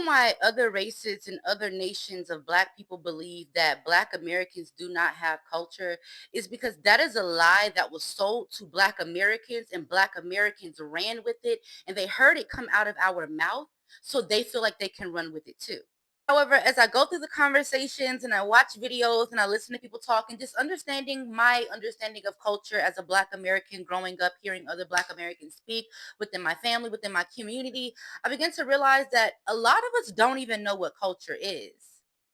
reason why other races and other nations of Black people believe that Black Americans do not have culture is because that is a lie that was sold to Black Americans, and Black Americans ran with it, and they heard it come out of our mouth, so they feel like they can run with it too. However, as I go through the conversations and I watch videos and I listen to people talk and just understanding my understanding of culture as a Black American growing up, hearing other Black Americans speak within my family, within my community, I begin to realize that a lot of us don't even know what culture is.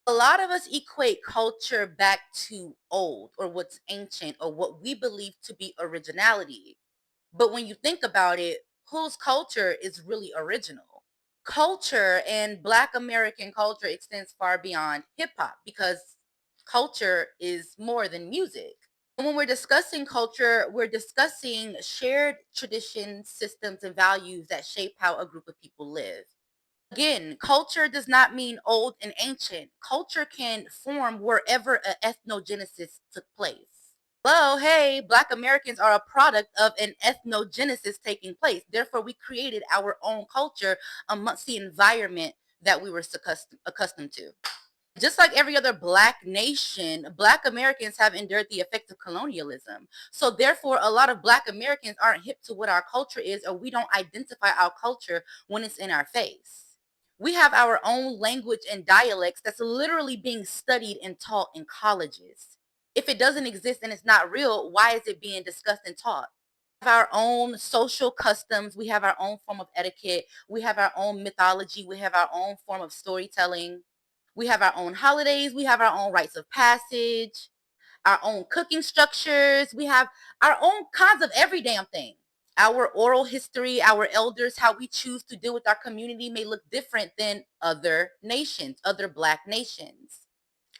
A lot of us equate culture back to old or what's ancient or what we believe to be originality. But when you think about it, whose culture is really original? Culture and Black American culture extends far beyond hip hop because culture is more than music. And when we're discussing culture, we're discussing shared traditions, systems, and values that shape how a group of people live. Again, culture does not mean old and ancient. Culture can form wherever an ethnogenesis took place. Well, hey, Black Americans are a product of an ethnogenesis taking place. Therefore, we created our own culture amongst the environment that we were accustomed to. Just like every other Black nation, Black Americans have endured the effects of colonialism. So, therefore, a lot of Black Americans aren't hip to what our culture is, or we don't identify our culture when it's in our face. We have our own language and dialects that's literally being studied and taught in colleges. If it doesn't exist and it's not real, why is it being discussed and taught? We have our own social customs. We have our own form of etiquette. We have our own mythology. We have our own form of storytelling. We have our own holidays. We have our own rites of passage, our own cooking structures. We have our own kinds of every damn thing. Our oral history, our elders, how we choose to deal with our community may look different than other nations, other Black nations.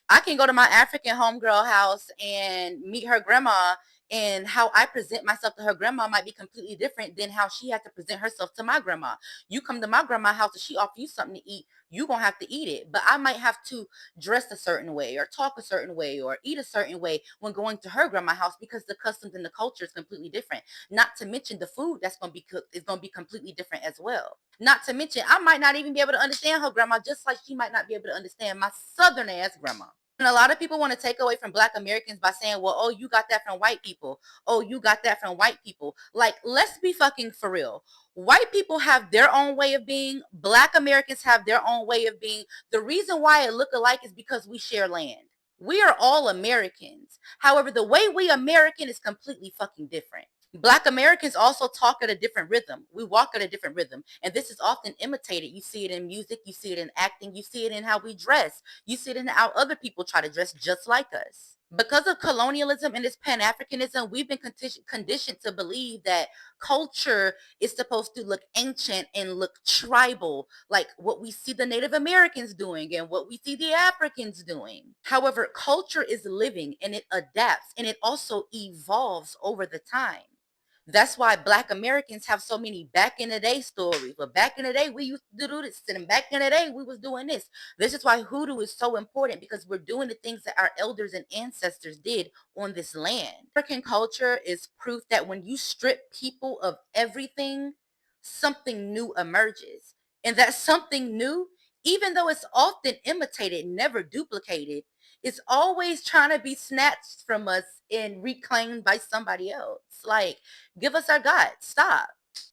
I can go to my African homegirl house and meet her grandma, and how I present myself to her grandma might be completely different than how she had to present herself to my grandma. You come to my grandma's house and she offer you something to eat, you gonna have to eat it. But I might have to dress a certain way or talk a certain way or eat a certain way when going to her grandma's house because the customs and the culture is completely different. Not to mention the food that's gonna be cooked is gonna be completely different as well. Not to mention, I might not even be able to understand her grandma, just like she might not be able to understand my southern ass grandma. And a lot of people want to take away from Black Americans by saying, well, oh, you got that from white people. Oh, you got that from white people. Like, let's be fucking for real. White people have their own way of being. Black Americans have their own way of being. The reason why it look alike is because we share land. We are all Americans. However, the way we American is completely fucking different. Black Americans also talk at a different rhythm. We walk at a different rhythm. And this is often imitated. You see it in music, you see it in acting, you see it in how we dress, you see it in how other people try to dress just like us. Because of colonialism and this Pan Africanism, we've been conditioned to believe that culture is supposed to look ancient and look tribal, like what we see the Native Americans doing and what we see the Africans doing. However, culture is living and it adapts and it also evolves over the time. That's why Black Americans have so many back in the day stories. But back in the day, we used to do this. And back in the day, we was doing this. This is why hoodoo is so important, because we're doing the things that our elders and ancestors did on this land. African culture is proof that when you strip people of everything, something new emerges. And that something new, even though it's often imitated, never duplicated, is always trying to be snatched from us and reclaimed by somebody else. Like, give us our God. Stop.